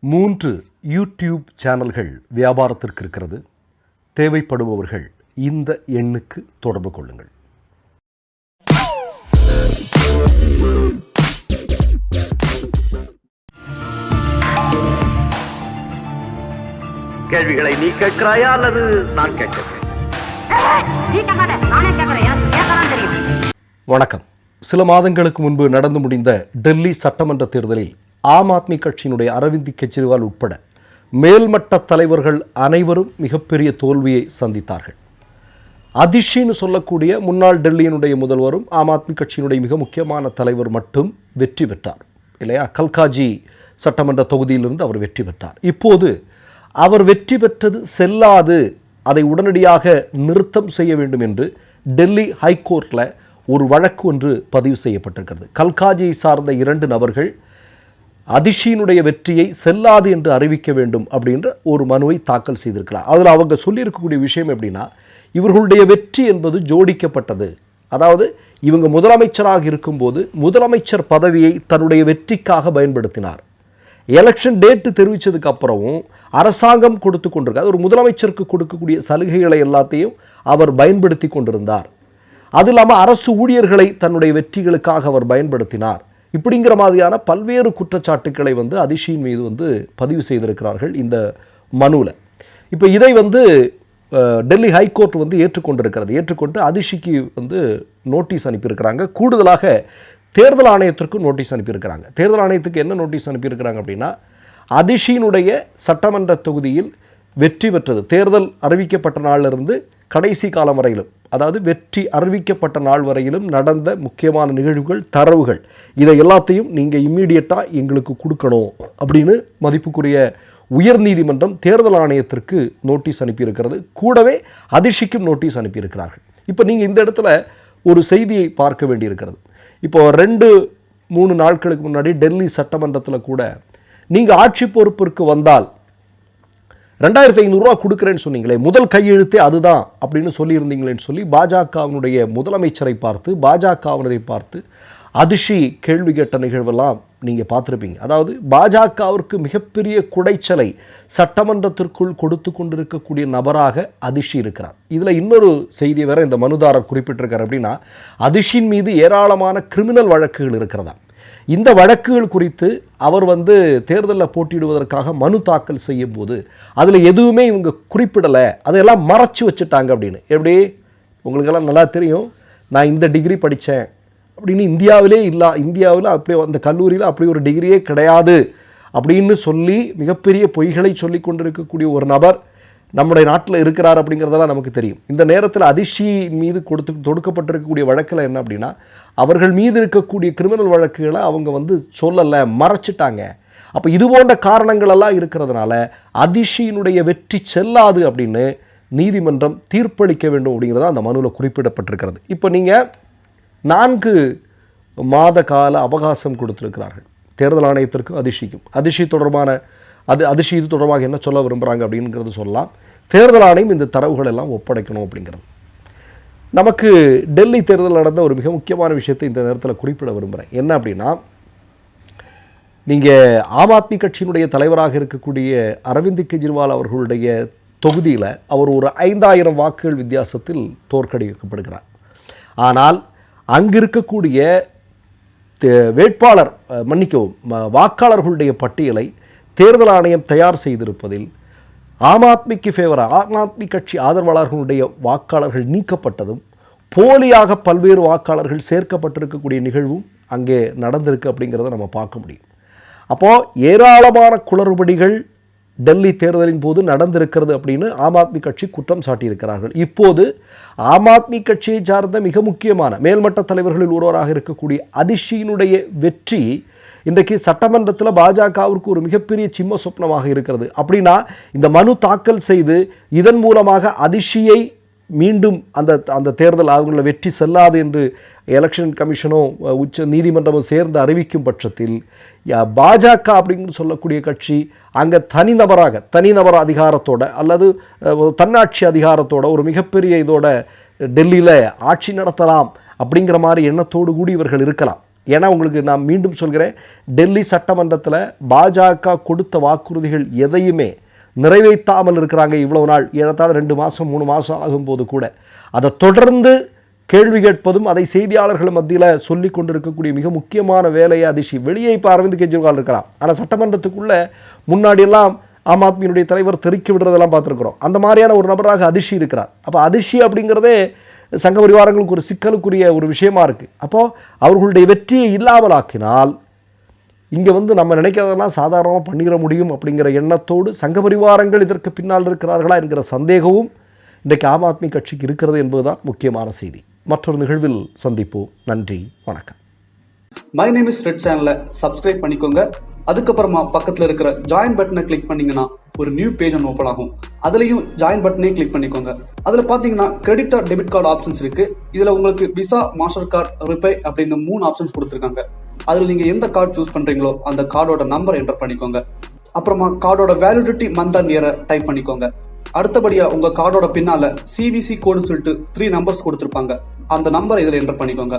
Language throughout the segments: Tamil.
3 யூடியூப் சேனல்கள் வியாபாரத்திற்கு இருக்கிறது. தேவைப்படுபவர்கள் இந்த எண்ணுக்கு தொடர்பு கொள்ளுங்கள். கேள்விகளை நீ கேட்கிறாயா அல்லது நான் கேட்கிறேன்? வணக்கம். சில மாதங்களுக்கு முன்பு நடந்து முடிந்த டெல்லி சட்டமன்ற தேர்தலில் ஆம் ஆத்மி கட்சியினுடைய அரவிந்த் கெஜ்ரிவால் உட்பட மேல்மட்ட தலைவர்கள் அனைவரும் மிகப்பெரிய தோல்வியை சந்தித்தார்கள். அதிஷின்னு சொல்லக்கூடிய முன்னாள் டெல்லியினுடைய முதல்வரும் ஆம் ஆத்மி கட்சியினுடைய மிக முக்கியமான தலைவர் மட்டும் வெற்றி பெற்றார் இல்லையா? கல்காஜி சட்டமன்ற தொகுதியிலிருந்து அவர் வெற்றி பெற்றார். இப்போது அவர் வெற்றி பெற்றது செல்லாது, அதை உடனடியாக நிறுத்தம் செய்ய வேண்டும் என்று டெல்லி ஹைகோர்ட்டில் ஒரு வழக்கு ஒன்று பதிவு செய்யப்பட்டிருக்கிறது. கல்காஜியை சார்ந்த 2 நபர்கள் அதிஷியினுடைய வெற்றியை செல்லாது என்று அறிவிக்க வேண்டும் அப்படின்ற ஒரு மனுவை தாக்கல் செய்திருக்கிறார். அதில் அவங்க சொல்லியிருக்கக்கூடிய விஷயம் எப்படின்னா, இவர்களுடைய வெற்றி என்பது ஜோடிக்கப்பட்டது. அதாவது இவங்க முதலமைச்சராக இருக்கும்போது முதலமைச்சர் பதவியை தன்னுடைய வெற்றிக்காக பயன்படுத்தினார். எலெக்ஷன் டேட்டு தெரிவித்ததுக்கு அப்புறமும் அரசாங்கம் கொடுத்து கொண்டிருக்கார். ஒரு முதலமைச்சருக்கு கொடுக்கக்கூடிய சலுகைகளை எல்லாத்தையும் அவர் பயன்படுத்தி கொண்டிருந்தார். அது இல்லாமல் அரசு ஊழியர்களை தன்னுடைய வெற்றிகளுக்காக அவர் பயன்படுத்தினார். இப்படிங்கிற மாதிரியான பல்வேறு குற்றச்சாட்டுக்களை அதிஷியின் மீது பதிவு செய்திருக்கிறார்கள் இந்த மனுவில். இப்போ இதை டெல்லி ஹைகோர்ட் ஏற்றுக்கொண்டிருக்கிறது. ஏற்றுக்கொண்டு அதிஷிக்கு நோட்டீஸ் அனுப்பியிருக்கிறாங்க. கூடுதலாக தேர்தல் ஆணையத்திற்கு நோட்டீஸ் அனுப்பியிருக்கிறாங்க. தேர்தல் ஆணையத்துக்கு என்ன நோட்டீஸ் அனுப்பியிருக்கிறாங்க அப்படின்னா, அதிஷியினுடைய சட்டமன்ற தொகுதியில் வெற்றி பெற்றது தேர்தல் அறிவிக்கப்பட்ட நாளிலிருந்து கடைசி காலம் வரையிலும், அதாவது வெற்றி அறிவிக்கப்பட்ட நாள் வரையிலும் நடந்த முக்கியமான நிகழ்வுகள், தரவுகள், இதை எல்லாத்தையும் நீங்கள் இம்மீடியட்டாக எங்களுக்கு கொடுக்கணும் அப்படின்னு மதிப்புக்குரிய உயர்நீதிமன்றம் தேர்தல் ஆணையத்திற்கு நோட்டீஸ் அனுப்பியிருக்கிறது. கூடவே அதிஷிக்கும் நோட்டீஸ் அனுப்பியிருக்கிறார்கள். இப்போ நீங்கள் இந்த இடத்துல ஒரு செய்தியை பார்க்க வேண்டியிருக்கிறது. இப்போ 2-3 நாட்களுக்கு முன்னாடி டெல்லி சட்டமன்றத்தில் கூட நீங்கள் ஆட்சி பொறுப்பிற்கு வந்தால் 2500 ரூபா கொடுக்குறேன்னு சொன்னீங்களே, முதல் கையெழுத்தே அதுதான் அப்படின்னு சொல்லியிருந்தீங்களேன்னு சொல்லி பாஜகவினுடைய முதலமைச்சரை பார்த்து, பாஜகவினரை பார்த்து அதிஷி கேள்வி கேட்ட நிகழ்வெல்லாம் நீங்கள் பார்த்துருப்பீங்க. அதாவது பாஜகவிற்கு மிகப்பெரிய குடைச்சலை சட்டமன்றத்திற்குள் கொடுத்து கொண்டிருக்கக்கூடிய நபராக அதிஷி இருக்கிறார். இதில் இன்னொரு செய்தியை வேற இந்த மனுதாரர் குறிப்பிட்டிருக்கார். அப்படின்னா, அதிஷின் மீது ஏராளமான கிரிமினல் வழக்குகள் இருக்கிறதா. இந்த வழக்குகள் குறித்து அவர் தேர்தலில் போட்டியிடுவதற்காக மனு தாக்கல் செய்யும் போது அதில் எதுவுமே இவங்க குறிப்பிடலை, அதையெல்லாம் மறைச்சு வச்சுட்டாங்க அப்படின்னு. எப்படி உங்களுக்கெல்லாம் நல்லா தெரியும், நான் இந்த டிகிரி படித்தேன் அப்படின்னு இந்தியாவில் அப்படி அந்த கல்லூரியில் அப்படி ஒரு டிகிரியே கிடையாது அப்படின்னு சொல்லி மிகப்பெரிய பொய்களை சொல்லி கொண்டிருக்கக்கூடிய ஒரு நபர் நம்முடைய நாட்டில் இருக்கிறார் அப்படிங்கிறதெல்லாம் நமக்கு தெரியும். இந்த நேரத்தில் அதிஷி மீது தொடுக்கப்பட்டிருக்கக்கூடிய வழக்கில் என்ன அப்படின்னா, அவர்கள் மீது இருக்கக்கூடிய கிரிமினல் வழக்குகளை அவங்க சொல்லலை, மறைச்சிட்டாங்க. அப்போ இது போன்ற காரணங்களெல்லாம் இருக்கிறதுனால அதிஷியினுடைய வெற்றி செல்லாது அப்படின்னு நீதிமன்றம் தீர்ப்பளிக்க வேண்டும் அப்படிங்கிறத அந்த மனுவில் குறிப்பிடப்பட்டிருக்கிறது. இப்போ நீங்கள் 4 மாத கால அவகாசம் கொடுத்துருக்கிறார்கள் தேர்தல் ஆணையத்திற்கும் அதிஷிக்கும். அதிஷி இது தொடர்பாக என்ன சொல்ல விரும்புகிறாங்க அப்படிங்கிறது சொல்லலாம். தேர்தல் ஆணையம் இந்த தரவுகள் எல்லாம் ஒப்படைக்கணும் அப்படிங்கிறது. நமக்கு டெல்லி தேர்தல் நடந்த ஒரு மிக முக்கியமான விஷயத்தை இந்த நேரத்தில் குறிப்பிட விரும்புகிறேன். என்ன அப்படின்னா, நீங்கள் ஆம் ஆத்மி கட்சியினுடைய தலைவராக இருக்கக்கூடிய அரவிந்த் கெஜ்ரிவால் அவர்களுடைய தொகுதியில் அவர் ஒரு 5000 வாக்குகள் வித்தியாசத்தில் தோற்கடிக்கப்படுகிறார். ஆனால் அங்கு இருக்கக்கூடிய வாக்காளர்களுடைய பட்டியலை தேர்தல் ஆணையம் தயார் செய்திருப்பதில் ஆம் ஆத்மி கட்சி ஆதரவாளர்களுடைய வாக்காளர்கள் நீக்கப்பட்டதும், போலியாக பல்வேறு வாக்காளர்கள் சேர்க்கப்பட்டிருக்கக்கூடிய நிகழ்வும் அங்கே நடந்திருக்கு அப்படிங்கிறத நம்ம பார்க்க முடியும். அப்போது ஏராளமான குளறுபடிகள் டெல்லி தேர்தலின் போது நடந்திருக்கிறது அப்படின்னு ஆம் ஆத்மி கட்சி குற்றம் சாட்டியிருக்கிறார்கள். இப்போது ஆம் ஆத்மி கட்சியை சார்ந்த மிக முக்கியமான மேல்மட்ட தலைவர்களில் ஒருவராக இருக்கக்கூடிய அதிஷியினுடைய வெற்றி இன்றைக்கு சட்டமன்றத்தில் பாஜகவிற்கு ஒரு மிகப்பெரிய சிம்ம சொப்னமாக இருக்கிறது. அப்படின்னா இந்த மனு தாக்கல் செய்து இதன் மூலமாக அதிஷியை மீண்டும் அந்த தேர்தல் அவங்கள வெற்றி செல்லாது என்று எலெக்ஷன் கமிஷனும் உச்ச நீதிமன்றமும் சேர்ந்து அறிவிக்கும் பட்சத்தில் பாஜக அப்படின்னு சொல்லக்கூடிய கட்சி அங்கே தனிநபர் அதிகாரத்தோட அல்லது தன்னாட்சி அதிகாரத்தோட ஒரு மிகப்பெரிய இதோட டெல்லியில் ஆட்சி நடத்தலாம் அப்படிங்கிற மாதிரி எண்ணத்தோடு கூடி இவர்கள் இருக்கலாம். ஏன்னா உங்களுக்கு நான் மீண்டும் சொல்கிறேன், டெல்லி சட்டமன்றத்தில் பாஜக கொடுத்த வாக்குறுதிகள் எதையுமே நிறைவேற்றாமல் இருக்கிறாங்க. இவ்வளவு நாள் ஏறத்தாழ 2 மாதம் 3 மாதம் ஆகும்போது கூட அதை தொடர்ந்து கேள்வி கேட்பதும் அதை செய்தியாளர்கள் மத்தியில் சொல்லி கொண்டிருக்கக்கூடிய மிக முக்கியமான வேலையை அதிர்ச்சி. வெளியே இப்போ அரவிந்த் கெஜ்ரிவால் இருக்கலாம், ஆனால் சட்டமன்றத்துக்குள்ளே முன்னாடியெல்லாம் ஆம் ஆத்மியினுடைய தலைவர் தெறிக்கி விடுறதெல்லாம் பார்த்துருக்குறோம். அந்த மாதிரியான ஒரு நபராக அதிர்ச்சி இருக்கிறார். அப்போ அதிர்ச்சி அப்படிங்கிறதே சங்க பரிவாரங்களுக்கு ஒரு சிக்கலுக்குரிய ஒரு விஷயமா இருக்குது. அப்போது அவர்களுடைய வெற்றியை இல்லாமல் ஆக்கினால் இங்கே நம்ம நினைக்கிறதெல்லாம் சாதாரணமாக பண்ணிட முடியும் அப்படிங்கிற எண்ணத்தோடு சங்க பரிவாரங்கள் இதற்கு பின்னால் இருக்கிறார்களா என்கிற சந்தேகமும் இன்றைக்கு ஆம் ஆத்மி கட்சிக்கு இருக்கிறது என்பதுதான் முக்கியமான செய்தி. மற்றொரு நிகழ்வில் சந்திப்போம். நன்றி, வணக்கம். மை நேம் இஸ் ரெட் சேனலை சப்ஸ்கிரைப் பண்ணிக்கோங்க. அதுக்கப்புறமா பக்கத்தில் இருக்கிற ஜாயின் பட்டனை கிளிக் பண்ணீங்கன்னா ஒரு நியூ பேஜ் ஒன்று ஓப்பன் ஆகும். அதுலேயும் ஜாயின் பட்டனே கிளிக் பண்ணிக்கோங்க. அதில் பார்த்தீங்கன்னா credit R debit card options இருக்கு. இதில் உங்களுக்கு விசா, மாஸ்டர் கார்டு, ரிப்பே அப்படின்னு 3 ஆப்ஷன்ஸ் கொடுத்துருக்காங்க. அதில் நீங்கள் எந்த கார்டு சூஸ் பண்ணுறீங்களோ அந்த கார்டோட நம்பர் என்டர் பண்ணிக்கோங்க. அப்புறமா கார்டோட வேலிடிட்டி மந்த் அண்ட் இயரை டைப் பண்ணிக்கோங்க. அடுத்தபடியா உங்க கார்டோட பின்னால சிவிசி கோடுன்னு சொல்லிட்டு 3 நம்பர்ஸ் கொடுத்துருப்பாங்க. அந்த நம்பர் இதில் என்டர் பண்ணிக்கோங்க.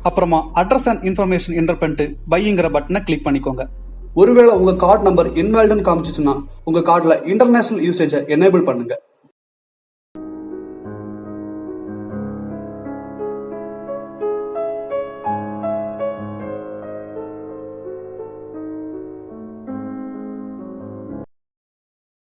அப்புறமா அட்ரஸ் அண்ட் இன்ஃபர்மேஷன் என்டர் பண்ணிட்டு பைங்கிற பட்டனை கிளிக் பண்ணிக்கோங்க. ஒருவேளை உங்க கார்டு நம்பர் இன்வாலிட்னு காமிச்சிச்சுன்னா உங்க கார்டுல இன்டர்நேஷனல் யூசேஜை எனேபிள் பண்ணுங்க.